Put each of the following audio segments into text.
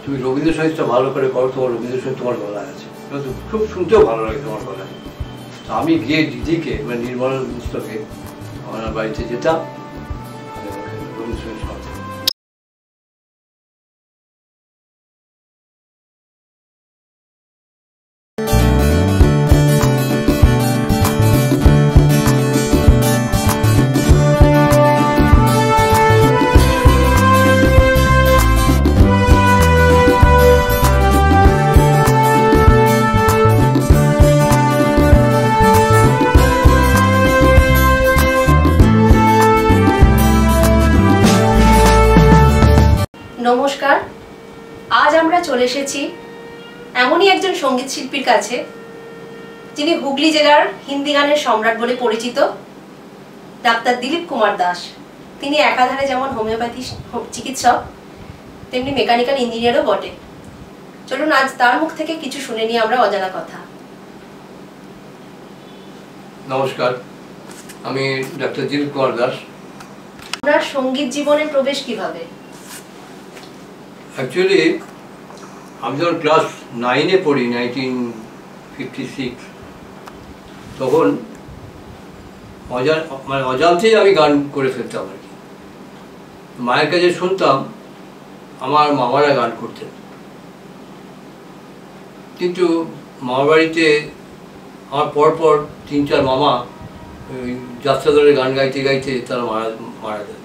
তুমি রবীন্দ্রসঙ্গীতটা ভালো করে করো, তোমার রবীন্দ্রসঙ্গীত তোমার গলায় আছে, খুব শুনতেও ভালো লাগে তোমার গলায়। আমি গিয়ে দিদিকে মানে নির্মল মিশ্রকে আমার বাড়িতে যেতাম, রবীন্দ্রসঙ্গীত শোনাতাম। নমস্কার, আজ আমরা চলে এসেছি এমনই একজন সঙ্গীত শিল্পীর কাছে যিনি হুগলি জেলার হিন্দি গানের সম্রাট বলে পরিচিত, ডাক্তার দিলীপ কুমার দাস। তিনি একাধারে যেমন হোমিওপ্যাথি চিকিৎসক তেমনি মেকানিক্যাল ইঞ্জিনিয়ারও বটে। চলুন আজ তার মুখ থেকে কিছু শুনে নিই আমরা অজানা কথা। নমস্কার, আমি ডাক্তার দিলীপ কুমার দাস। আপনার সঙ্গীত জীবনে প্রবেশ কিভাবে? অ্যাকচুয়ালি আমি যখন ক্লাস 9-এ পড়ি 1956, তখন মানে অজান্তেই আমি গান করে ফেলতাম আর কি। মায়ের কাছে শুনতাম আমার মামারা গান করতেন, কিন্তু মামার বাড়িতে আমার পরপর 3-4 মামা যাত্রা দলের গান গাইতে গাইতে তারা মারা যায়।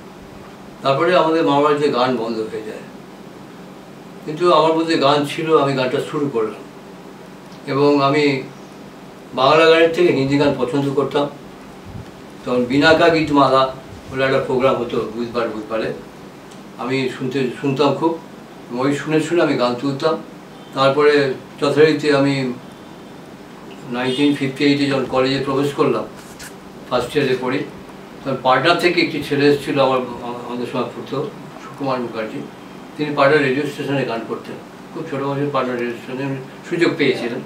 তারপরে আমাদের মামার বাড়িতে গান বন্ধ হয়ে যায়, কিন্তু আমার মধ্যে গান ছিল, আমি গানটা শুরু করলাম। এবং আমি বাংলা গানের থেকে হিন্দি গান পছন্দ করতাম। তখন বিনাকা গীত মালা বলে একটা প্রোগ্রাম হতো বুধবারে, আমি শুনতাম খুব। ওই শুনে শুনে আমি গান তুলতাম। তারপরে যথারীতি আমি 1958-এ যখন কলেজে প্রবেশ করলাম, ফার্স্ট ইয়ারে পড়ি, তখন পাটনা থেকে একটি ছেলে এসেছিলো আমাদের সময় পড়তো, সুকুমার মুখার্জি। তিনি পাটনা রেডিও স্টেশনে গান করতেন, খুব ছোটো বয়সে পাটনা রেডিও স্টেশনে সুযোগ পেয়েছিলেন।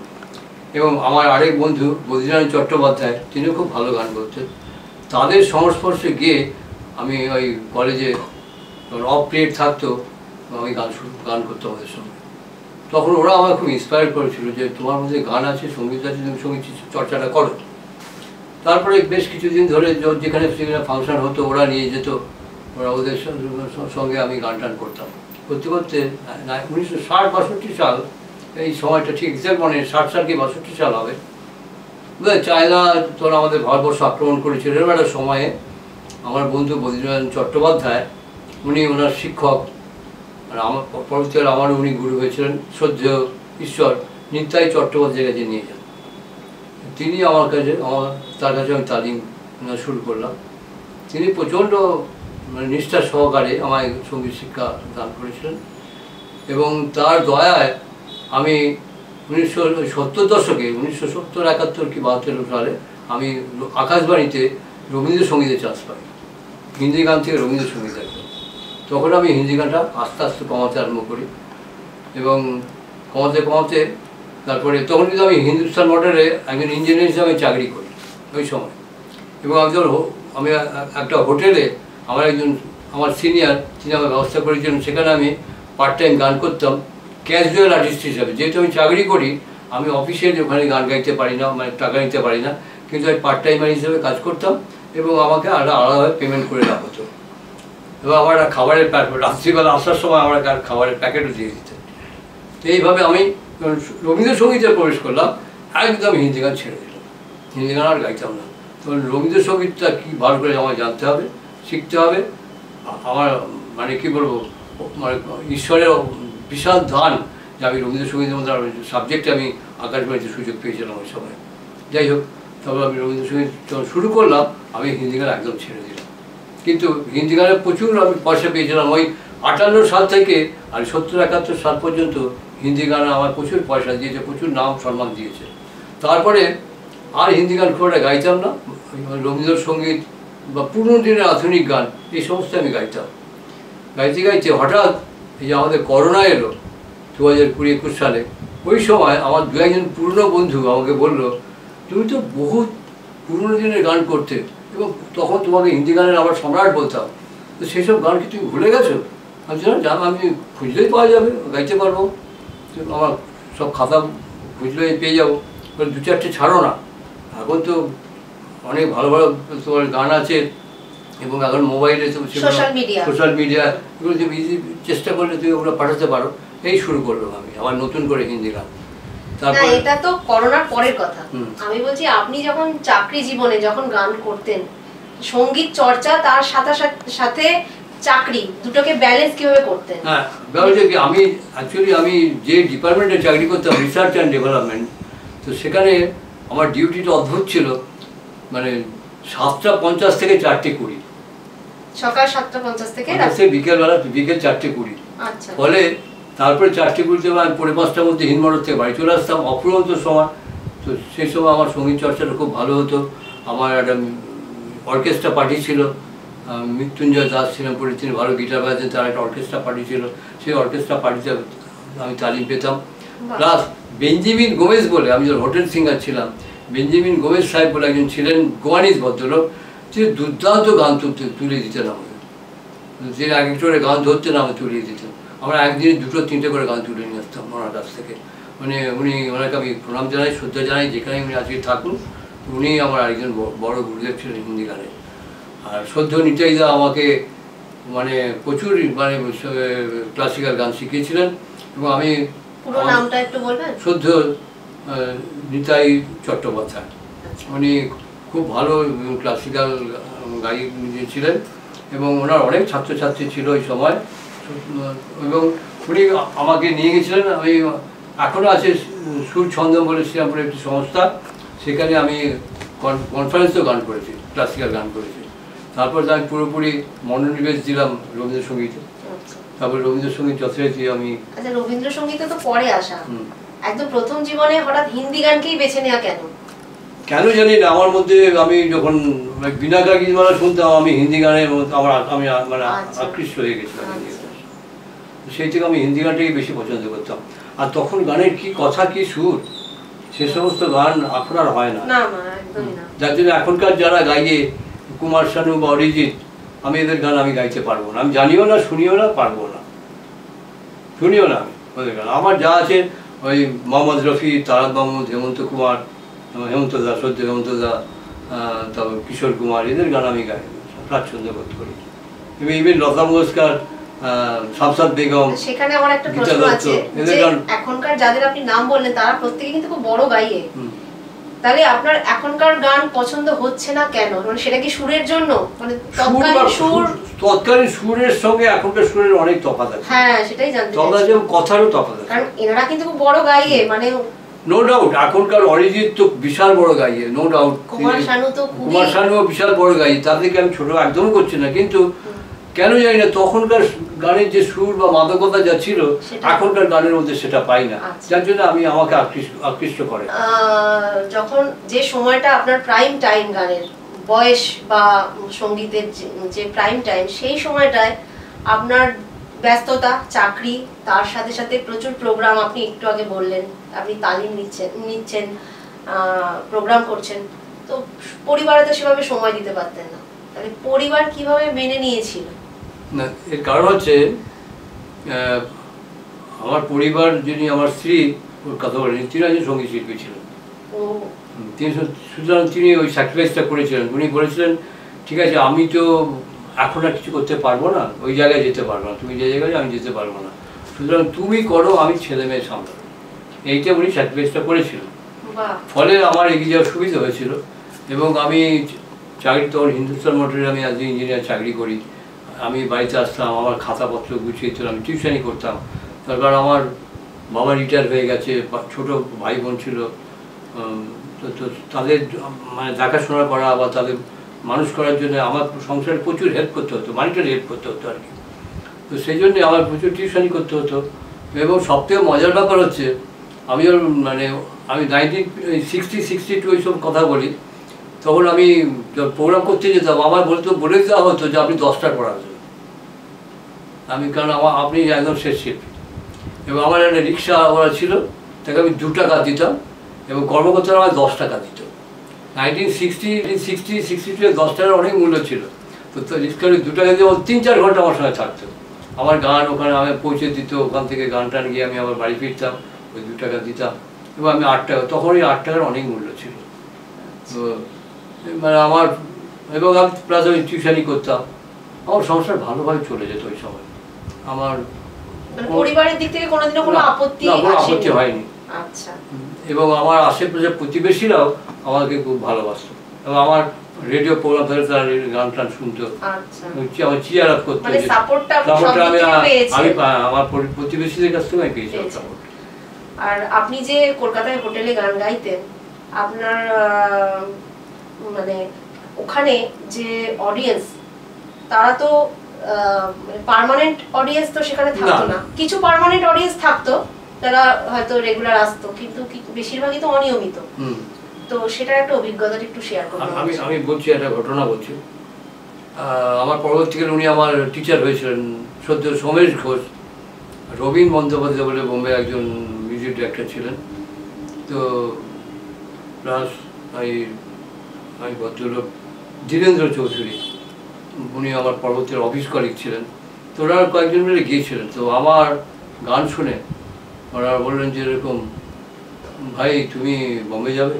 এবং আমার আরেক বন্ধু বদ্রীনারায়ণ চট্টোপাধ্যায়, তিনিও খুব ভালো গান করতেন। তাদের সংস্পর্শে গিয়ে আমি ওই কলেজে অফ পিরিয়ড থাকতো, আমি গান করতাম ওদের সঙ্গে। তখন ওরা আমার খুব ইন্সপায়ার করেছিল যে তোমার মধ্যে গান আছে, সঙ্গীত আছে, তুমি সঙ্গীত চর্চাটা করো। তারপরে বেশ কিছুদিন ধরে যেখানে সেখানে ফাংশন হতো ওরা নিয়ে যেত, ওরা ওদের সঙ্গে আমি গান টান করতাম। করতে করতে 1960-62 সাল, এই সময়টা ঠিক এক্সাক্ট মানে 60 সাল কি 62 সাল হবে, চায়না তখন আমাদের ভারতবর্ষ আক্রমণ করেছিল। এরকম একটা সময়ে আমার বন্ধু বদ্রীনারায়ণ চট্টোপাধ্যায়, উনি ওনার শিক্ষক, আর আমার পরবর্তীকালে আমার উনি গুরু হয়েছিলেন, শ্রদ্ধেয় ঈশ্বর নিতাই চট্টোপাধ্যায়ের কাছে নিয়ে যান। তিনি তার কাছে আমি তালিম শুরু করলাম। তিনি প্রচণ্ড মানে নিষ্ঠা সহকারে আমায় সঙ্গীত শিক্ষা দান করেছিলেন। এবং তার দয়ায় আমি 1970 দশকে 1970-71 কি 72 সালে আমি আকাশবাণীতে রবীন্দ্রসঙ্গীতে চান্স পাই, হিন্দি গান থেকে রবীন্দ্রসঙ্গীত একদম। তখন আমি হিন্দি গানটা আস্তে আস্তে কমাতে আরম্ভ করি, এবং কমাতে তারপরে তখন কিন্তু আমি হিন্দুস্তান মডেলে একজন ইঞ্জিনিয়ার হিসাবে চাকরি করি ওই সময়। এবং আমি একটা হোটেলে আমার সিনিয়র তিনি আমার ব্যবস্থা করেছিলেন, সেখানে আমি পার্ট টাইম গান করতাম ক্যাজুয়াল আর্টিস্ট হিসাবে। যেহেতু আমি চাকরি করি, আমি অফিসিয়ালি ওখানে গান গাইতে পারি না, মানে টাকা নিতে পারি না, কিন্তু আমি পার্ট টাইমার হিসেবে কাজ করতাম এবং আমাকে আলাদাভাবে পেমেন্ট করে দেওয়া হতো। এবং আমার খাবারের প্যাকেট, রাত্রিবেলা আসার সময় আমার খাবারের প্যাকেটও দিয়ে দিতেন। তো এইভাবে আমি রবীন্দ্রসঙ্গীতে প্রবেশ করলাম, একদম হিন্দি গান ছেড়ে দিলাম, হিন্দি গান আর গাইতাম না। তখন রবীন্দ্রসঙ্গীতটা কী ভালো করে আমায় জানতে হবে, শিখতে হবে। আমার মানে কী বলবো, মানে ঈশ্বরের বিশাল দান যে আমি রবীন্দ্রসঙ্গীতের মধ্যে সাবজেক্টে আমি আকাশবাণীতে সুযোগ পেয়েছিলাম ওই সময়। যাই হোক, তবে আমি রবীন্দ্রসঙ্গীত যখন শুরু করলাম, আমি হিন্দি গান একদম ছেড়ে দিলাম। কিন্তু হিন্দি গানে প্রচুর আমি পয়সা পেয়েছিলাম। ওই 58 সাল থেকে আর 70-71 সাল পর্যন্ত হিন্দি গানে আমার প্রচুর পয়সা দিয়েছে, প্রচুর নাম সম্মান দিয়েছে। তারপরে আর হিন্দি গান খুব একটা গাইতাম না, রবীন্দ্রসঙ্গীত বা পুরনো দিনের আধুনিক গান এই সমস্ত আমি গাইতাম। গাইতে হঠাৎ এই যে আমাদের করোনা এলো 2020-21 সালে, ওই সময় আমার 2-1 পুরনো বন্ধু আমাকে বললো, তুমি তো বহুত পুরনো দিনের গান করতে এবং তখন তোমাকে হিন্দি গানের আবার সম্রাট বলতাম, তো সেই সব গান কি তুমি ভুলে গেছো? আমি জান আমি খুঁজলেই পাওয়া যাবে, গাইতে পারবো, আমার সব খাতা খুঁজলেই পেয়ে যাবো, দু চারটে ছাড়ো না। এখন তো অনেক ভালো ভালো তোমার গান আছে, এবং এখন মোবাইলে তো সোশ্যাল মিডিয়া এগুলো তুমি ইজি চেষ্টা করলে তুমি ওগুলো পাঠাতে পারো। এই শুরু করলাম আমি আবার নতুন করে হিন্দি গান। তারপর এটা তো করোনার পরের কথা, আমি বলছি আপনি যখন চাকরি জীবনে যখন গান করতেন, সঙ্গীত চর্চা তার সাথে সাথে চাকরি দুটোকে ব্যালেন্স কিভাবে করতেন? হ্যাঁ, ব্যাপার কি আমি অ্যাকচুয়ালি আমি যে ডিপার্টমেন্টে চাকরি করতাম, রিসার্চ অ্যান্ড ডেভেলপমেন্ট, তো সেখানে আমার ডিউটিটা অদ্ভুত ছিল, মানে 7:50 থেকে 4:20, সকাল 7:50 থেকে বিকেলবেলা বিকেল 4:20। আচ্ছা, ফলে তারপরে 4:20 আমি 4:45টার মধ্যে হিন্দমোটর থেকে বাড়ি চলে আসতাম, অফুরন্ত সময়। তো সেই সময় আমার সঙ্গীত চর্চাটা খুব ভালো হতো। আমার একটা অর্কেস্ট্রা পার্টি ছিল, মৃত্যুঞ্জয় দাস ছিলেন পরে, তিনি ভালো গিটার বাজাতেন, তার একটা অর্কেস্ট্রা পার্টি ছিল, সেই অর্কেস্ট্রা পার্টিতে আমি তালিম পেতাম। প্লাস বেঞ্জামিন গোমেজ বলে, আমি যখন হোটেল সিঙ্গার ছিলাম, বেঞ্জামিন গোমেজ সাহেব বলে একজন ছিলেন, গোয়ানিজ ভদ্রলোক, তিনি দুর্দান্ত গান তুলে দিতেন আমাকে, যে এক একজনে গান ধরতেন আমাকে তুলিয়ে দিতেন। আমরা একদিনে 2-3টে করে গান তুলে নিয়ে আসতাম ওনার কাছ থেকে। মানে ওনাকে আমি প্রণাম জানাই, শ্রদ্ধা জানাই, যেখানে উনি আজকে থাকুন। উনি আমার আরেকজন বড় গুরুদেব ছিলেন হিন্দি গানে। আর শ্রদ্ধ নিতাইদা আমাকে মানে প্রচুর মানে ক্লাসিক্যাল গান শিখিয়েছিলেন, এবং আমি শ্রদ্ধ নিতাই চট্টোপাধ্যায়, উনি খুব ভালো ক্লাসিক্যাল গায়ক ছিলেন, এবং ওনার অনেক ছাত্রছাত্রী ছিল ওই সময়, এবং উনি আমাকে নিয়ে গেছিলেন। আমি এখনও আছে সুর ছন্দম বলে শ্রীরামপুরের একটি সংস্থা, সেখানে আমি কনফারেন্সেও গান করেছি, ক্লাসিক্যাল গান করেছি। তারপর আমি পুরোপুরি মনোনিবেশ দিলাম রবীন্দ্রসঙ্গীতে। তারপর রবীন্দ্রসঙ্গীত যথারীতি আমি। আচ্ছা, রবীন্দ্রসঙ্গীতে তো পরে আসা, একদম প্রথম জীবনে হঠাৎ হিন্দি গানকেই বেছে নেওয়া কেন? কেন জানি না, আমার মধ্যে আমি যখন বিনাকা গীতমালা শুনতাম, আমি হিন্দি গানের আমি মানে আকৃষ্ট হয়ে গেছিলাম। সেই থেকে আমি হিন্দি গানটাকে বেশি পছন্দ করতাম। আর তখন গানের কি কথা, কি সুর, সে সমস্ত গান এখন আর হয় না। যার জন্য এখনকার যারা গাইয়ে, কুমার শানু বা অরিজিৎ, আমি এদের গান আমি গাইতে পারবো না, আমি জানিও না, শুনিও না, পারবো না, শুনিও না আমি ওদের গান। আমার যা আছে ওই মোহাম্মদ রফি, তারাক মাহমুদ, হেমন্ত কুমার, হেমন্ত দা, সদ্য হেমন্ত দা, তারপর কিশোর কুমার, এদের গান আমি গাই, স্বাচ্ছন্দ্য বোধ করি। ইভেন লতা মঙ্গেশকর, শামসাদ বেগম, সেখানে আমার একটা প্রশ্ন আছে, যে এখনকার যাদের আপনি নাম বললেন তারা প্রত্যেকে কিন্তু খুব বড় গাইয়ে, তাহলে আপনার এখনকার গান পছন্দ হচ্ছে না কেন? মানে সেটা কি সুরের জন্য? মানে তৎকালীন সুরের সঙ্গে এখনকার সুরের অনেক তফাৎ আছে। হ্যাঁ, সেটাই জানতে চাই। তফাৎ এবং কথারও তফাৎ আছে, কারণ এনারা কিন্তু খুব বড় গাইয়ে, মানে নো ডাউট। এখনকার অরিজিৎ তো বিশাল বড় গাইয়ে, নো ডাউট। কুমার শানুও বিশাল বড় গাইয়ে, তাদেরকে আমি ছোট একদম করছি না, কিন্তু কেন জানি না তখনকার গানের যে সুর বা মাদকতা যা ছিল এখনকার গানের মধ্যে সেটা পাই না, যার জন্য আমি আমাকে আকৃষ্ট করে। যখন যে সময়টা আপনার প্রাইম টাইম, গানের বয়স বা সঙ্গীতের যে প্রাইম টাইম, সেই সময়টায় আপনার ব্যস্ততা, চাকরি, তার সাথে সাথে প্রচুর প্রোগ্রাম, আপনি একটু আগে বললেন আপনি তালিম নিচ্ছেন, প্রোগ্রাম করছেন, তো পরিবারে তো সেভাবে সময় দিতে পারতেন না, তাহলে পরিবার কিভাবে মেনে নিয়েছিল? না, এর কারণ হচ্ছে আমার পরিবার, যিনি আমার স্ত্রী ওর কথা বলেন, তিনি একজন সঙ্গীত শিল্পী ছিলেন, সুতরাং তিনি ওই স্যাক্রিফাইসটা করেছিলেন। উনি বলেছিলেন, ঠিক আছে, আমি তো এখন আর কিছু করতে পারবো না, ওই জায়গায় যেতে পারবো না, তুমি যে জায়গায় আমি যেতে পারবো না, সুতরাং তুমি করো, আমি ছেলে মেয়ে সামলাবো, এইটা উনি স্যাক্রিফাইসটা করেছিলেন। ফলে আমার এগিয়ে যাওয়ার সুবিধা হয়েছিল, এবং আমি চাকরি তখন হিন্দুস্তান মোটরে আমি আজ ইঞ্জিনিয়ার চাকরি করি। আমি বাড়িতে আসতাম, আমার খাতাপত্র গুছিয়ে দিতাম, আমি টিউশানি করতাম। তারপর আমার বাবা রিটায়ার হয়ে গেছে, ছোটো ভাই বোন ছিল, তো তাদের মানে দেখাশোনা করা বা তাদের মানুষ করার জন্য আমার সংসারে প্রচুর হেল্প করতে হতো, মানিটারি হেল্প করতে হতো আর কি। তো সেই জন্যে আমার প্রচুর টিউশানি করতে হতো। এবং সবথেকে মজার ব্যাপার হচ্ছে, আমি মানে আমি 1962 ওইসব কথা বলি, তখন আমি প্রোগ্রাম করতে যেতাম, আমার বলে দেওয়া হতো যে আপনি 10টার পর আসবেন, আমি কারণ আপনি একদম শেষ শিল্পী। এবং আমার একটা রিক্সা ওরা ছিল, তাকে আমি 2 টাকা দিতাম, এবং কর্মকর্তারা আমার 10 টাকা দিত। 1962 10 টাকার অনেক মূল্য ছিল, তো রিক্সা 2 টাকা দিয়ে 3-4 ঘন্টা আমার সঙ্গে থাকতো। আমার গান ওখানে আমি পৌঁছে দিত, ওখান থেকে গান টান গিয়ে আমি আবার বাড়ি ফিরতাম, ওই 2 টাকা দিতাম এবং আমি 8 টাকা, তখন ওই 8 টাকার অনেক মূল্য ছিল। তো মানে আমার, এবং আমি প্লাস আমি টিউশনই করতাম, আমার সংসার ভালোভাবে চলে যেত ওই সময়। আমার পরিবারের দিক থেকে কোনোদিনও কোনো আপত্তি হয়নি। আচ্ছা। এবং আমার আশেপাশে প্রতিবেশীরাও আমাকে খুব ভালোবাসতো এবং আমার রেডিও প্রোগ্রাম ধরে তারা গান টান শুনতো, আমার চিয়ার আপ করতো। আমি আমার প্রতিবেশীদের কাছ থেকে আমি পেয়েছিলাম সাপোর্ট। আর আপনি যে কলকাতায় হোটেলে গান গাইতেন, আপনার মানে ওখানে যে অডিয়েন্স, তারা তো পার্মানেন্ট অডিয়েন্স তো সেখানে থাকতো না, কিছু পার্মানেন্ট অডিয়েন্স থাকতো যারা হয়তো রেগুলার আসতো, কিন্তু বেশিরভাগই তো অনিয়মিত। তো সেটার একটা অভিজ্ঞতা একটু শেয়ার করুন। আমি বলছি, একটা ঘটনা বলছি। আমার পরবর্তীকালে উনি আমার টিচার হয়েছিলেন, সদ্য সোমেশ ঘোষ, রবীন বন্দ্যোপাধ্যায় বলে বোম্বে একজন মিউজিক ডিরেক্টর ছিলেন। তো প্লাস আমি ভদ্রলোক ধীরেন্দ্র চৌধুরী, উনি আমার পরবর্তী অফিস কলিগ ছিলেন। তো ওরা কয়েকজন মিলে গিয়েছিলেন। তো আমার গান শুনে ওরা বললেন যে এরকম, ভাই তুমি বোম্বে যাবে?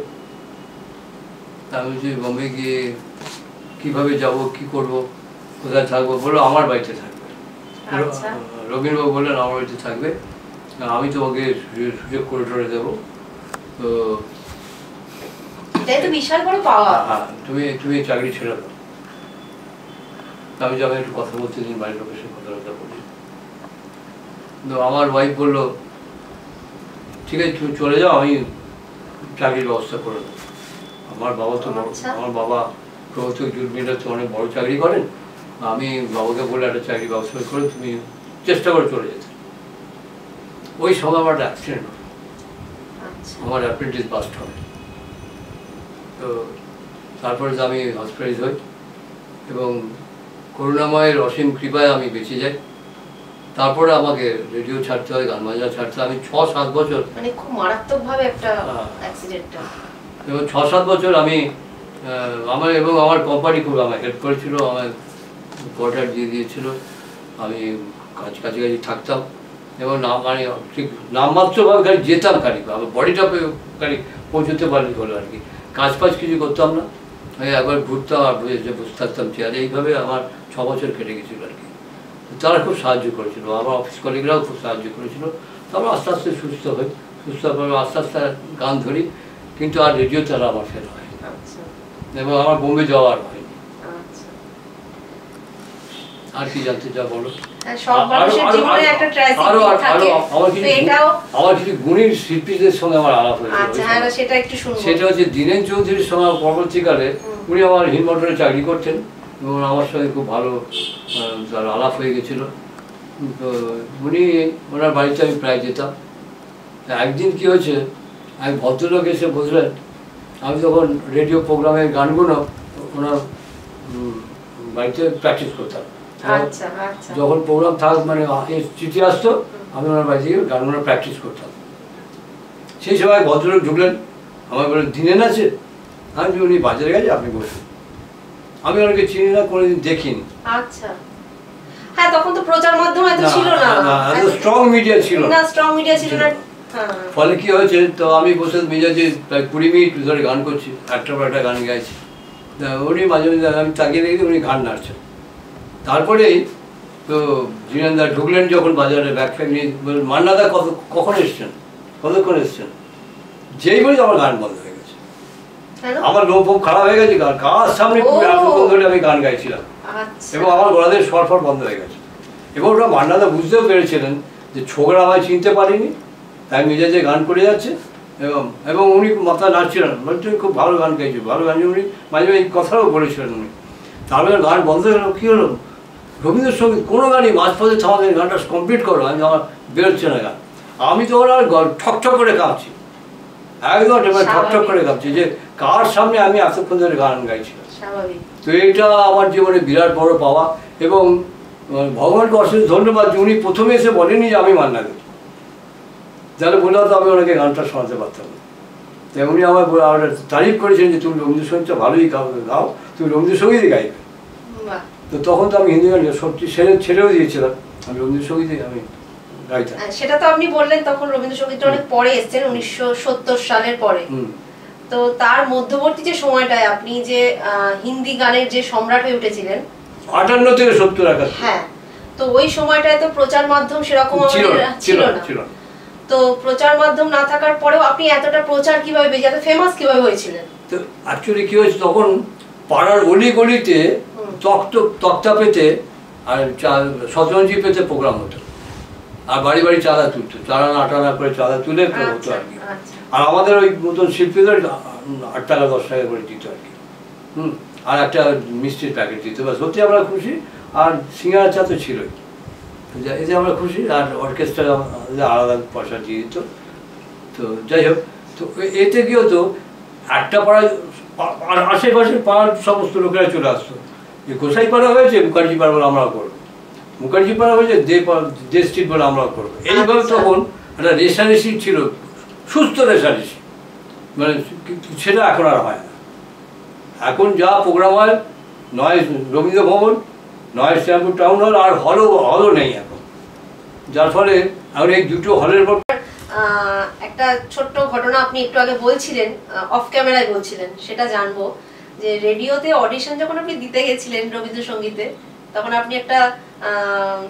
আমি বলছি বোম্বে গিয়ে কীভাবে যাব, কি করব, কোথায় থাকবো? বললো আমার বাড়িতে থাকবে। রবীন্দ্রবাবু বললেন আমার বাড়িতে থাকবে, আমি তোমাকে সুযোগ করে টরে দেবো। তো বিশাল বড় পাওয়া। হ্যাঁ, তুমি চাকরি ছেড়ে দাও। আমি যাবো, একটু কথা বলতে দিন, বাড়ির লোকের সাথে কথাবার্তা বলি। তো আমার ওয়াইফ বললো ঠিক আছে তুমি চলে যাও, আমি চাকরির ব্যবস্থা করে দেবো। আমার বাবা তো আমার বাবা প্রবর্তক জুটমিলটা তো অনেক বড় চাকরি করেন। আমি বাবাকে বলে একটা চাকরির ব্যবস্থা করে তুমি চেষ্টা করে চলে যেতে। ওই সময় আমার একটা অ্যাক্সিডেন্ট হয়, আমার অ্যাপ্রেন্টিস বাস্ট হয়। তো তারপরে আমি হসপিটালাইজ হই এবং করুণাময়ের অসীম কৃপায় আমি বেঁচে যাই। তারপরে আমাকে রেডিও ছাড়তে হয়, গান বাজনা ছাড়তে হয়। আমি 6-7 বছর, মানে খুব মারাত্মকভাবে একটা অ্যাক্সিডেন্টটা, এবং 6-7 বছর আমি আমার কোম্পানি খুব আমায় হেল্প করেছিল, আমার কোয়ার্টার দিয়ে দিয়েছিল, আমি কাছাকাছি থাকতাম এবং মানে ঠিক নামমাত্রভাবে খালি যেতাম, খালি আমার বডিটা খালি পৌঁছতে পারলে হলো আর কি। কাজ কিছু করতাম না, আমি একবার ঘুরতাম আর বসে থাকতাম চেয়ারে। এইভাবে আমার 6 বছর কেটে গেছিলো আর কি। তারা খুব সাহায্য করেছিল, আমার অফিস কলিগরাও খুব সাহায্য করেছিল। তারপর আস্তে আস্তে সুস্থ হই, সুস্থ হওয়ার আস্তে আস্তে গান ধরি, কিন্তু আর রেডিও চালা আমার ফেল হয় এবং আমার বোম্বে যাওয়ার হয়নি। আর কি জানতে চা বলো? আমার কিছু গুণীর শিল্পীদের সঙ্গে আমার আলাপ হয়েছে। সেটা হচ্ছে দীনেন চৌধুরীর সঙ্গে পরবর্তীকালে উনি আমার হিন্দমোটরে চাকরি করতেন এবং আমার সঙ্গে খুব ভালো তার আলাপ হয়ে গেছিলো। তো উনি, ওনার বাড়িতে আমি প্রায় যেতাম। একদিন কি হয়েছে, এক ভদ্রলোক এসে বসলেন, আমি তখন রেডিও প্রোগ্রামের গানগুলো ওনার বাড়িতে প্র্যাকটিস করতাম। যখন প্রোগ্রাম মানে চিঠি আসতো, আমি ওনার বাড়ি থেকে গানগুলো প্র্যাকটিস করতাম। সেই সময় ভদ্রলোক ঢুকলেন, আমার বললেন দিনেন আছে? আমি উনি বাজারে গেছে, আপনি বসুন। আমি ওনাকে চিনি না, কোনোদিন দেখিনি। হ্যাঁ, তখন তো প্রচার মাধ্যম এত ছিল না, এত স্ট্রং মিডিয়া ছিল না। ফলে কি হয়েছে, তো আমি বসে মেজাজে প্রায় 20 মিনিট ধরে গান করছি, একটার পর একটা গান গাইছি। উনি মাঝে মাঝে আমি তাকিয়ে দেখি উনি গান নাড়ছেন। তারপরেই তো জিনেন্দা ঢুকলেন যখন বাজারে, ব্যাগ ফ্যাগ নিয়ে বললেন মান্নাদা কখন এসছেন, কতক্ষণ এসছেন? যেই বলি আমার গান বন্ধ হয়ে গেছে, আমার লোম ফোম খারাপ হয়ে গেছে। কার সামনে ধরে আমি গান গাইছিলাম এবং আমার গলাদের স্বর বন্ধ হয়ে গেছে। এবং ওটা মান্নাদা বুঝতেও পেরেছিলেন যে ছোকরা আমায় চিনতে পারিনি, তাই মেজাজে গান করে যাচ্ছে। এবং উনি মাথা নাচছিলেন, বলছেন খুব ভালো গান গাইছে, ভালো গান। উনি মাঝে মাঝে এই কথাও বলেছিলেন উনি। তারপরে গান বন্ধ হয়ে গেল। কী হলো, রবীন্দ্রসঙ্গীত কোনো গানই মাঝপথে থামাতে, গানটা কমপ্লিট করো। আমার বেরোচ্ছে না গান। আমি তো ওরা ঠকঠক করে কাঁপছি, একদম ঠকঠক করে কাঁপছি যে কার সামনে আমি এতক্ষণ ধরে গান গাইছিলাম। তো এটা আমার জীবনে বিরাট বড় পাওয়া এবং ভগবানকে অশেষ ধন্যবাদ যে উনি প্রথমে এসে বলেনি যে আমি মান্না দেব, যাহলে বললে তো আমি ওনাকে গানটা শোনাতে পারতাম না। তাই উনি আমার তারিফ করেছেন যে তুমি রবীন্দ্রসঙ্গীতটা ভালোই গাও, তুমি রবীন্দ্রসঙ্গীতই গাইবে। তো তখন তো আমি হিন্দি গান সত্যি ছেড়েও দিয়েছিলাম, আমি রবীন্দ্রসঙ্গীতে আমি গাইতাম। সেটা তো আপনি বললেন তখন রবীন্দ্রসঙ্গীতটা অনেক পরে এসেছেন, 1970 সালের পরে। তো তার মধ্যবর্তী যে সময়টায় আপনি যে হিন্দি গানের যে সম্রাট হয়ে উঠেছিলেন 58 থেকে 70। হ্যাঁ, তো ওই সময়টায় তো প্রচার মাধ্যম সেরকম ছিল না। তো প্রচার মাধ্যম না থাকার পরেও আপনি এতটা প্রচার কিভাবে পেয়েছেন, এত ফেমাস কিভাবে হয়েছিলেন? তো অ্যাকচুয়ালি কি হয়েছে, তখন পাড়ার অলি গলিতে তক্তা পেতে আর শতরঞ্জি পেতে প্রোগ্রাম হতো, আর বাড়ি বাড়ি চাঁদা তুলতো, চারা আটানা করে চাঁদা তুলে হতো আর কি। আর আমাদের ওই নতুন শিল্পীদের 8 টাকা 10 টাকা করে দিত আর কি। আর একটা মিষ্টির প্যাকেট দিত, বা সত্যি আমরা খুশি। আর সিঙ্গারা চা তো ছিলই, এতে আমরা খুশি। আর অর্কেস্ট্রা আলাদা পয়সা দিয়ে দিত। তো যাই হোক, তো এতে কি হতো, একটা পাড়ায় আশেপাশের পাড়ার সমস্ত লোকেরা চলে আসতো, যে গোসাই পাড়া হয়েছে মুখার্জি পাড়া বলে আমরাও করবো, মুখার্জি পাড়া হয়েছে দে স্ট্রিট বলে আমরাও করবো। এইভাবে তখন একটা রেশারেশি ছিল, সুস্থ রেশারেশি, মানে সেটা এখন আর হয় না। এখন যা প্রোগ্রাম হয়, নয় রবীন্দ্র ভবন, নয় শ্রীরামপুর টাউন হল, আর হলও নেই এখন, যার ফলে এখন এই দুটো হলের পর একটা ছোট্ট ঘটনা আপনি একটু আগে বলছিলেন, অফ ক্যামেরায় বলছিলেন, সেটা জানবো যে রেডিওতে অডিশন যখন আপনি দিতে গেছিলেন রবীন্দ্রসঙ্গীতে, তখন আপনি একটা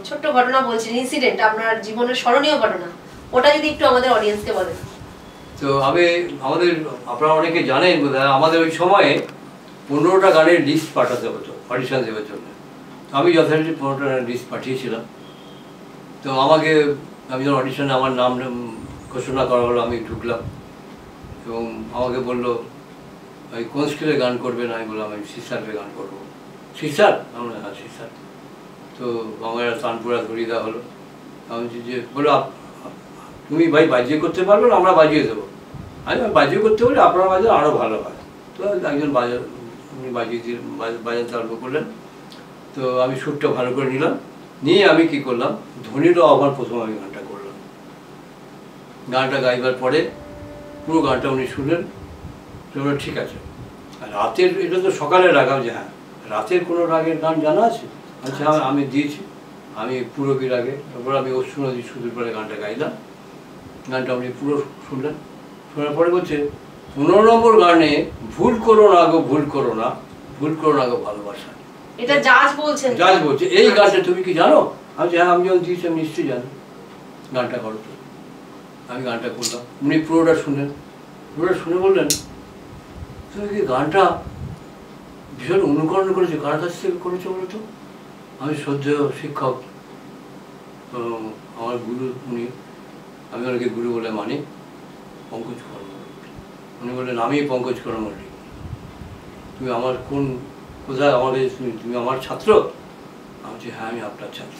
ছোট্ট ঘটনা বলছিলেন, ইনসিডেন্ট, আপনার জীবনের স্মরণীয় ঘটনা, ওটা যদি একটু আমাদের অডিয়েন্সকে বলেন। তো আপনারা অনেকে জানেন বোধহয়, আমাদের ওই সময়ে 15টা গানের লিস্ট পাঠাতে হতো অডিশন দেওয়ার জন্য। আমি যথারীতি 15টা গানের লিস্ট পাঠিয়েছিলাম। তো আমি যখন অডিশনে আমার নাম ঘোষণা করা হলো, আমি ঢুকলাম এবং আমাকে বললো ওই কোন স্কেলে গান করবেন। আমি বললাম আমি সিসারে গান করবো। সিসার? আমরা হ্যাঁ সিসার। তো আমার তানপুরা ধরিয়ে দেওয়া হলো। আমি যে বললো তুমি ভাই বাজিয়ে করতে পারবে না, আমরা বাজিয়ে দেবো। আমি বাজিয়ে করতে পারি, আপনার বাজার আরও ভালো হয়। তো একজন উনি বাজাতে আরম্ভ করলেন। তো আমি সুরটা ভালো করে নিলাম, নিয়ে আমি কি করলাম, ধনীরাও আবার প্রথম আমি গানটা করলাম। গানটা গাইবার পরে পুরো গানটা উনি শুনলেন, ঠিক আছে। আর রাতের, এটা তো সকালে রাগাম, যে হ্যাঁ রাতের কোনো রাগের গান জানা আছে? আচ্ছা আমি দিয়েছি, আমি পুরবী রাগে। তারপর আমি অশ্রু নদী সুদূর পরে গানটা গাইলাম। গানটা উনি পুরো শুনলেন। শোনার পরে বলছে 15 নম্বর গানে ভুল করো না গো, ভুল করো না, ভুল করো না গো ভালোবাসা। এটা জাজ বলছেন? জাজ বলছে এই গানটা তুমি কি জানো? আমি হ্যাঁ, আমি যখন দিয়েছি আমি নিশ্চয়ই জানি, গানটা করো তো। আমি গানটা করলাম, উনি পুরোটা শুনলেন। পুরোটা শুনে বললেন তুমি কি গানটা ভীষণ অনুকরণ করেছো, কার কাছ থেকে করেছো বলো তো? আমি শ্রদ্ধেয় শিক্ষক, আমার গুরু উনি, আমি ওনাকে গুরু বলে মানি, পঙ্কজ কর্মমল্লিক। উনি বললেন আমি পঙ্কজ কর্মমল্লিক, তুমি আমার কোথায় আমাদের, তুমি আমার ছাত্র? আমি বলছি হ্যাঁ আমি আপনার ছাত্র।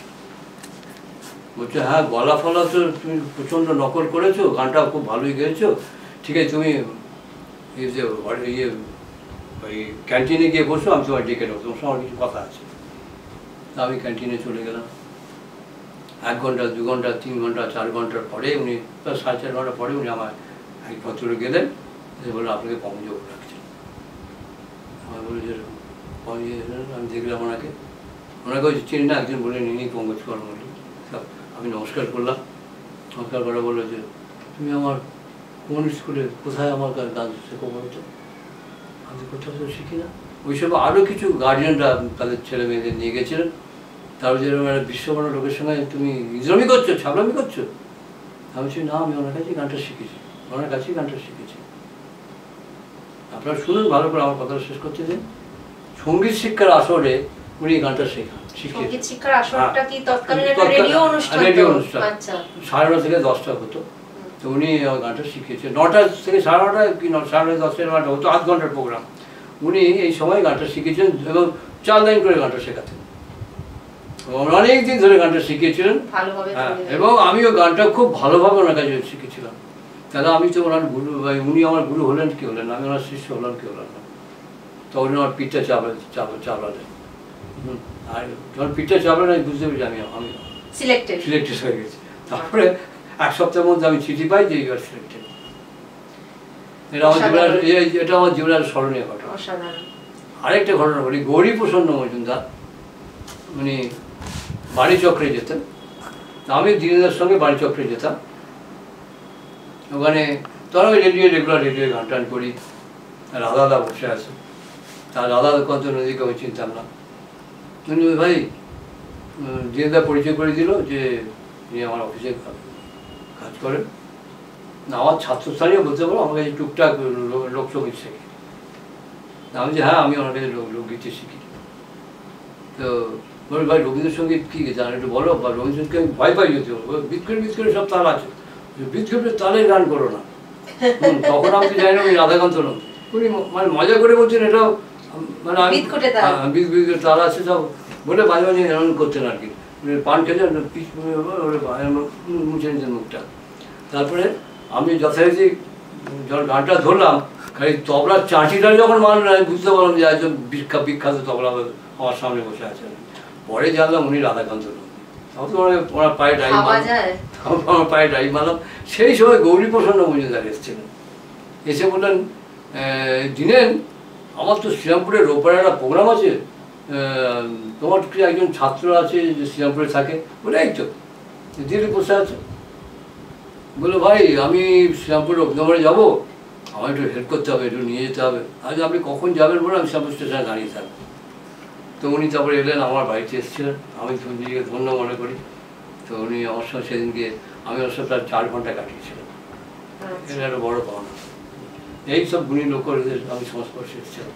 বলছে হ্যাঁ গলা ফলা তো তুমি প্রচণ্ড নকল করেছো, গানটা খুব ভালোই গেয়েছো, ঠিক আছে তুমি ওই ক্যান্টিনে গিয়ে বসো, আমি তোমার ডেকে নেবো, তোমার সঙ্গে আমার কিছু কথা আছে। আমি ক্যান্টিনে চলে গেলাম। 1 ঘন্টা 2 ঘন্টা 3 ঘন্টা 4 ঘন্টার পরে উনি, 4.5 ঘন্টা পরে উনি আমার এক ভদ্রলোক গেলেন, বললো আপনাকে পঙ্কজবাবু রাখছেন। আমার বললো যে আমি দেখলাম ওনাকে হচ্ছে চিনি না, একজন বললেন ইনি পঙ্কজ কর্মমল্লিক। আমি নমস্কার করলাম। নমস্কার করে বললো যে তুমি আমার কোন স্কুলে, কোথায় আমার গান শেখো বলতো? আমি কোথাও তো শিখি না। ওইসব আরও কিছু গার্জিয়ানরা তাদের ছেলে মেয়েদের নিয়ে গেছিলেন। তারপর যেরকম একটা বিশ্বমান্য লোকের সঙ্গে তুমি ইজরামি করছো, ছাগলামি করছো। আমি বলছি না, আমি ওনার কাছেই গানটা শিখেছি, ওনার কাছেই গানটা শিখেছি। আপনারা শুনুন ভালো করে, আমার কথাটা শেষ করতে দিন। সঙ্গীত শিক্ষার আসরে উনি গানটা শেখান। সঙ্গীত শিক্ষার আসরটা কি তৎকালীন একটা রেডিও অনুষ্ঠান? রেডিও অনুষ্ঠান। আচ্ছা, 9:30 থেকে 10টা হতো। তো উনি গানটা শিখিয়েছেন। 9টা থেকে 9:30 কি 9:30 10টা হতো, 8 ঘন্টার প্রোগ্রাম। উনি এই সময় গানটা শিখিয়েছেন এবং 4 লাইন করে গানটা শেখাতেন। অনেকদিন ধরে গানটা শিখিয়েছিলেন। হ্যাঁ, এবং আমিও গানটা খুব ভালোভাবে ওনার কাছে শিখেছিলাম। তাহলে আমি তো ওনার গুরু, উনি আমার গুরু হলেন কি হলেন, আমি ওনার শিষ্য হলাম কি হলাম না। তখন আমার পিঠটা চাপড়ালেন। আর যখন পিঠটা চাপড়ালেন আমি বুঝতে পেরেছি আমি সিলেক্টেড হয়ে গেছি। তারপরে 1 সপ্তাহের মধ্যে আমি চিঠি পাই যে ইউ আর সিলেক্টেড। এটা আমার জীবনের স্মরণীয় ঘটনা। আরেকটা ঘটনা বলি, গৌরী প্রসন্ন মজুমদার উনি বাণী চক্রে যেতেন, আমি দিনেদার সঙ্গে বাড়ি চক্রে যেতাম, ওখানে তখন আমি রেগুলার রেডিও গান টান করি। রাধাদা বসে আছে, তার রাধা কত নদীকে আমি চিনতাম না। উনি ভাই দিনেদা পরিচয় করে দিল যে উনি আমার অফিসে কাজ করেন, না আমার ছাত্রস্থানীয় বলতে পারো, আমার কাছে টুকটাক লোকসঙ্গীত শেখে। আমি যে হ্যাঁ আমি ওনার কাছে লোকগীতি শিখি। তো বলি ভাই রবীন্দ্রসঙ্গীত কী জানেন একটু বলো, বা রবীন্দ্রসঙ্গীতকে আমি ভয় পাই যদি বিৎকরে সব তাল আছে, বিৎকরে তালের গান করো না। তখন আমি তো জানি না উনি রাধাকান্ত নন, উনি মানে মজা করে বলছেন এটাও মানে আমি বিৎকরে তাল আছে সব বলে মাঝে মাঝে এমন করতেন আর কি। পান খেলে মুছে নিতেন মুখটা। তারপরে আমি যথারীতি যখন গানটা ধরলাম, খালি তবলার চাঁটিটা যখন মানলেন আমি বুঝতে পারলাম যে একজন বিখ্যাত তবলা আমার সামনে বসে আছে। পরে জানলাম উনি রাধাকান্ত নন। ওনার পায়ে ডাইভ আমার পায়ে ডাইভ মারলাম। সেই সময় গৌরীপ্রসন্ন মজুমদার এসেছিলেন, এসে বললেন দিনেন আমার তো শ্রীরামপুরের রোববার একটা প্রোগ্রাম আছে, তোমার কি একজন ছাত্র আছে যে শ্রীরামপুরে থাকে? বলে এই তো দিল্লি বসে আছে। বলে ভাই আমি শ্রীরামপুর রবীন্দ্রভবনে যাবো, আমার একটু হেল্প করতে হবে, একটু নিয়ে যেতে হবে। আজ আপনি কখন যাবেন বলে আমি শ্রীরামপুর স্টেশনে দাঁড়িয়ে থাকবো। তো উনি তারপরে এলেন, আমার বাড়িতে এসেছিলেন, আমি নিজেকে ধন্য মনে করি। তো উনি আমার সঙ্গে সেদিনকে আমি ওর সাথে প্রায় 4 ঘন্টা কাটিয়েছিলাম। এটা একটা বড় পাওনা। এইসব গুণী লোকের আমি সংস্পর্শে এসেছিলাম,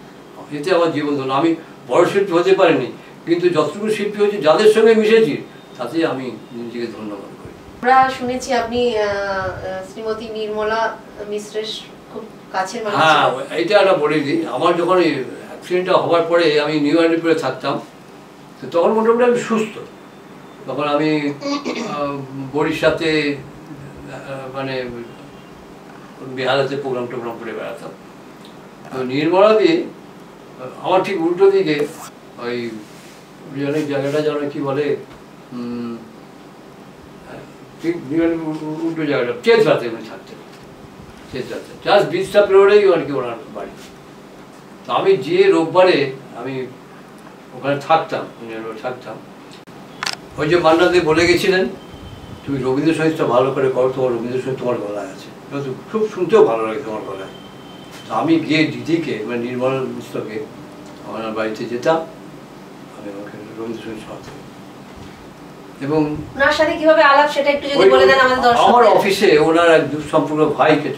এতে আমার জীবন ধন্য। আমি বড় শিল্পী হতে পারিনি, কিন্তু যতটুকু শিল্পী হয়েছি যাদের সঙ্গে মিশেছি তাতে আমি নিজেকে ধন্য মনে করি। আমরা শুনেছি আপনি শ্রীমতী নির্মলা মিশ্রের খুব কাছের মানুষ। হ্যাঁ, এইটা একটা বলে দিই। আমার যখন অ্যাক্সিডেন্টটা হওয়ার পরে আমি নিউ আলিপুরে থাকতাম, তো তখন মোটামুটি আমি সুস্থ। তখন আমি বরিশাতে মানে বিহারাতে প্রোগ্রাম টোগ্রাম করে বেড়াতাম। তো নির্মলাদি আমার ঠিক উল্টো দিকে ওই অনেক জায়গাটা যেন কি বলে ঠিক উল্টো জায়গাটা চেতরাতে উনি থাকতেন। চেতরাতে জাস্ট বিচটা পেরোলেই আর কি ওনার বাড়ি। তো আমি যে রোববারে আমি ওখানে থাকতাম ওই যে মান্নাদে বলে গেছিলেন তুমি রবীন্দ্রসঙ্গীতটা ভালো করে করো, তোমার রবীন্দ্রসঙ্গীত তোমার গলায় আছে, খুব শুনতেও ভালো লাগে তোমার গলায়। তো আমি গিয়ে দিদিকে মানে নির্মলা মিশ্রকে আমার বাড়িতে যেতাম, আমি আমাকে রবীন্দ্রসঙ্গীত শোনাতাম। এবং ওনার সাথে কিভাবে আলাপ সেটা একটু যদি বলে দেন আমাদের দর্শকদের। আমার অফিসে ওনার এক সম্পূর্ণ ভাইকে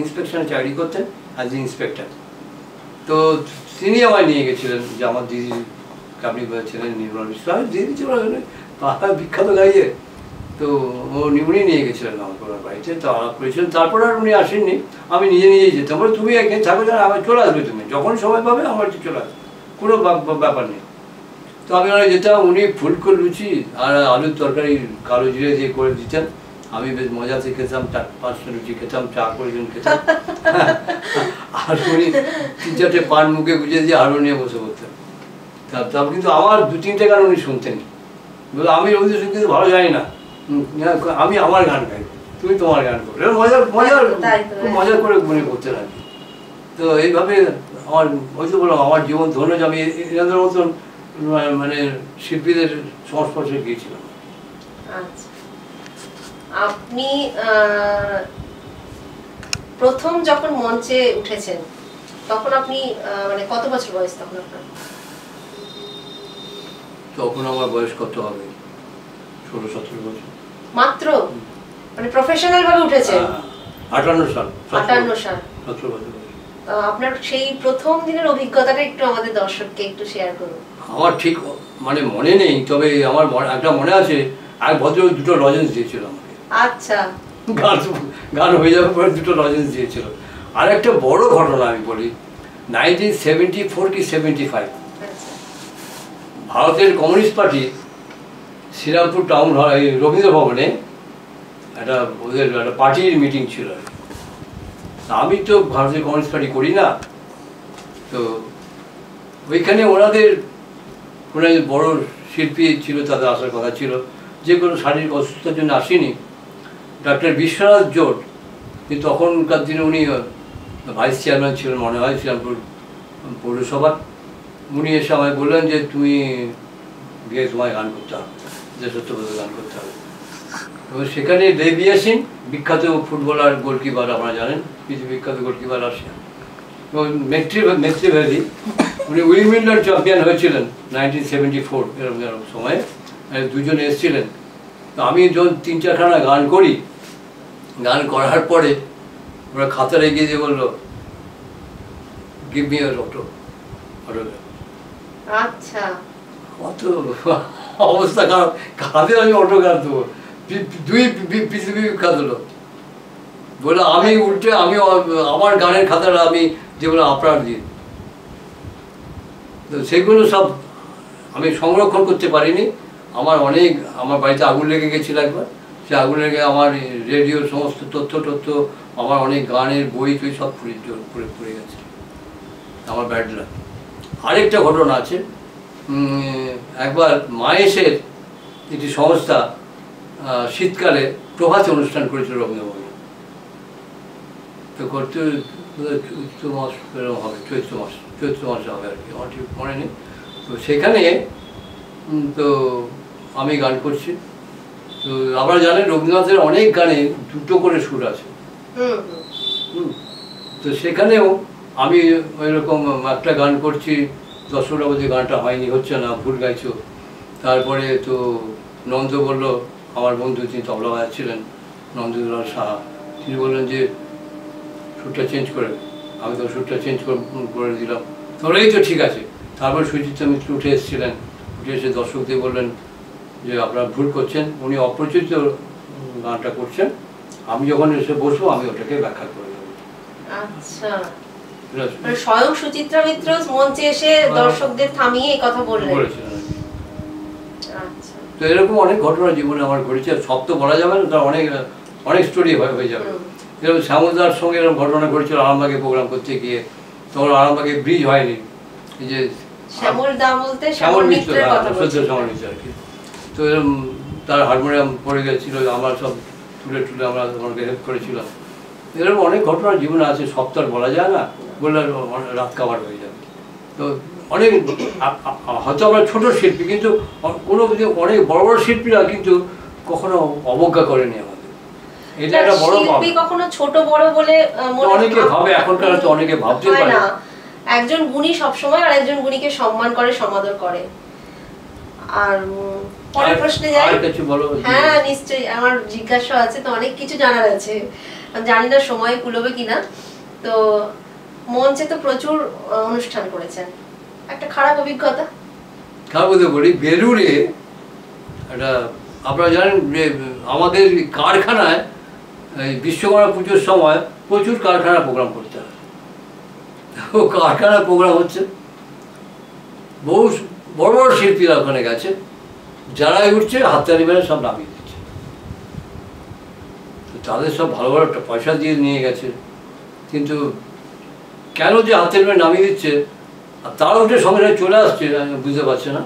ইন্সপেকশনে চাকরি করতেন অ্যাজ এ ইন্সপেক্টর। তো তিনি আমায় নিয়ে গেছিলেন যে আমার দিদি আপনি ছিলেন নির্মলা মিশ্র, আমি দিদি ছিল বিখ্যাত গাইয়ে। তো উনি নিয়ে গেছিলেন আমাকে ওনার বাড়িতে, তো আলাপ করেছিলেন। তারপরে আর উনি আসেননি, আমি নিজেই যেতাম। বলে তুমি এখানে থাকো, আমার চলে আসবে, তুমি যখন সময় পাবে আমার চলে আসবে, কোনো ব্যাপার নেই। তো আমি ওরা যেতাম, উনি ফুলকো লুচি আর আলুর তরকারি কালো জিরে দিয়ে করে দিতেন। আমি বেশ মজাতে খেতাম, 4-5টা লুচি খেতাম, চা করে খেতাম। আর উনি 3-4টে পান মুখে গুঁজে দিয়ে আরও নিয়ে বসে পড়তেন। তারপর কিন্তু আমার 2-3টে গান উনি শুনতেন। বলে আমি রবীন্দ্রসঙ্গীত ভালো জানি না, আমি আমার গান গাই, তুমি তোমার গান করো। খুব মজা করে মনে করতেন আর কি। তো এইভাবে আমার হয়তো বললাম আমার জীবন ধন্য যে আমি এনাদের মতন মানে শিল্পীদের সংস্পর্শে গিয়েছিলাম। আচ্ছা, আপনি প্রথম যখন মঞ্চে উঠেছেন তখন আপনি মানে কত বছর বয়স তখন আপনার? তখন আমার বয়স কত হবে, 16-17 বছর মাত্র। মানে প্রফেশনাল ভাবে উঠেছেন 58 সাল। 17 বছর। আপনার সেই প্রথম দিনের অভিজ্ঞতাটা একটু আমাদের দর্শককে একটু শেয়ার করুন। আমার ঠিক মানে মনে নেই, তবে আমার একটা মনে আছে, এক ভদ্রলোক 2টো লজেন্স দিয়েছিল আমাকে। আচ্ছা, গান হয়ে যাওয়ার পরে 2টো লজেন্স দিয়েছিল। আর একটা বড় ঘটনা আমি বলি, 1974 কি 75 ভারতের Communist Party Serampore town Rabindra ভবনে একটা ওদের একটা পার্টির মিটিং ছিল। আমি তো ভারতের কমিউনিস্ট পার্টি করি না, তো ওইখানে ওনাদের কোনো বড় শিল্পী ছিল, তাদের আসার কথা ছিল, যে কোনো শারীরিক অসুস্থতার জন্য আসেনি। ডক্টর বিশ্বনাথ জোট, কিন্তু তখনকার দিনে উনি ভাইস চেয়ারম্যান ছিলেন মনে হয় শ্রীরামপুর পৌরসভার। উনি এসে আমায় বললেন যে তুমি গিয়ে তোমায় গান করতে হবে। দেশাত্মবোধক গান করতে হবে। এবং সেখানে লেভিয়া সিং, বিখ্যাত ফুটবলার, গোলকিপার, আপনারা জানেন, পৃথিবী বিখ্যাত গোলকিপার রাশিয়ান, এবং মেট্রি ভ্যালি, উনি উইম্বলডন চ্যাম্পিয়ন হয়েছিলেন 1974 এরকম সময়ে, দুজনে এসেছিলেন। তো আমি যখন 3-4খানা গান করি, গান করার পরে ওরা খাতার এগিয়ে দিয়ে বললো, গিভ মি ইওর অটোগ্রাফ। আচ্ছা, অত অবস্থা খারাপ, কাঁধে আমি অটোগ্রাফ দেবো, দুই পৃথিবী বিখ্যাত লোক বলে, আমি উল্টে আমি আমার গানের খাতাটা আমি যেগুলো আপনার দিই, তো সেগুলো সব আমি সংরক্ষণ করতে পারিনি। আমার বাড়িতে আগুন লেগে গেছিল একবার, সে আগুন লেগে আমার রেডিওর সমস্ত তথ্য, আমার অনেক গানের বই টই সব পুড়ে গেছে, আমার ব্যাড লাক। আরেকটা ঘটনা আছে, একবার মায়েসের একটি সংস্থা শীতকালে প্রভাতী অনুষ্ঠান করেছিল রবীন্দ্রভবনে। তো করতে চৈত্র মাস এরকম হবে, চৈত্র মাসে হবে আর কি, আমার ঠিক মনে নেই। তো সেখানে তো আমি গান করছি। তো আপনারা জানেন রবীন্দ্রনাথের অনেক গানে দুটো করে সুর আছে। তো সেখানেও আমি ওইরকম একটা গান করছি, দর্শকরা বলছে গানটা হয়নি, হচ্ছে না, ভুল গাইছো। তারপরে তো নন্দ বলল, আমার বন্ধু, তিনি তবলা বাজাচ্ছিলেন, নন্দলাল সাহা, তিনি বললেন যে সুরটা চেঞ্জ করে। আমি তো সুরটা চেঞ্জ করে দিলাম, তাহলে এই তো ঠিক আছে। তারপর সুচিত্রা মিত্র উঠে এসেছিলেন, উঠে এসে দর্শকদের বললেন যে আপনারা ভুল করছেন, উনি অপরিচিত গানটা করছেন, আমি যখন এসে বসবো আমি ওটাকে ব্যাখ্যা করে দেবো। আচ্ছা, স্বয়ং সুচিত্রা মিত্র মঞ্চে এসে দর্শকদের থামিয়ে এই কথা বললেন। আচ্ছা, তো এরকম অনেক ঘটনা জীবনে আমার ঘটেছে, সব তো বলা যাবে না, তার অনেক স্টোরি হয়ে যাবে। এরকম শ্যামলদার সঙ্গে এরকম ঘটনা ঘটেছিল আরামবাগে প্রোগ্রাম করতে গিয়ে, তখন আরামবাগে ব্রিজ হয়নি, এই যে শ্যামলদা বলতে শ্যামল মিত্র, শ্যামল মিত্র আর কি। তো এরকম তার হারমোনিয়াম পড়ে গেছিলো, আমরা সব তুলে আমরা ওনাকে হেল্প করেছিলাম। এরকম অনেক ঘটনা জীবনে আছে, সব তো আর বলা যায় না, বললে রাত কাবার হয়ে যাবে। তো অনেক হয়তো আমরা ছোটো শিল্পী, কিন্তু কোনো অনেক বড় বড় শিল্পীরা কিন্তু কখনো অবজ্ঞা করেনি আমাদের, এটা একটা বড় শিল্পী কখনো ছোট বড় বলে অনেকে ভাবে, এখনকার তো অনেকে ভাবতে পারে না। একজন গুণী সবসময় আর একজন গুণীকে সম্মান করে, সমাদর করে। আর পরের প্রশ্নে যাই। হ্যাঁ নিশ্চয়ই, আমার জিজ্ঞাসা আছে তো, অনেক কিছু জানার আছে, জানি না সময় কুলোবে কিনা। তো মঞ্চে তো প্রচুর অনুষ্ঠান করেছেন, একটা খারাপ অভিজ্ঞতা? খারাপ বলতে বলি, বেলুড়ে একটা, আপনারা জানেন যে আমাদের কারখানায় বিশ্বকর্মা পুজোর সময় প্রচুর কারখানা প্রোগ্রাম করতে হয়। ও কারখানা প্রোগ্রাম হচ্ছে, বহু বড় বড় শিল্পীরা ওখানে গেছে, যারাই উঠছে হাততালি মেরে সব নামিয়ে দিচ্ছে। তো তাদের সব ভালো ভালো পয়সা দিয়ে নিয়ে গেছে, কিন্তু কেন যে হাতের মেরে নামিয়ে দিচ্ছে আর তারা উঠে সঙ্গে সঙ্গে চলে আসছে, বুঝতে পারছে না।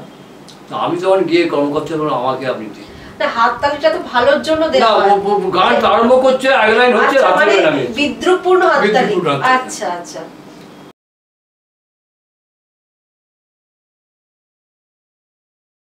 তো আমি তখন গিয়ে কর্মকর্তা বললাম, আমাকে আপনি দিন। হাততালিটা তো ভালোর জন্য দেওয়া হয়। গান আরম্ভ করছে, এক লাইন হচ্ছে, বিদ্রুপপূর্ণ হাততালি। আচ্ছা আচ্ছা।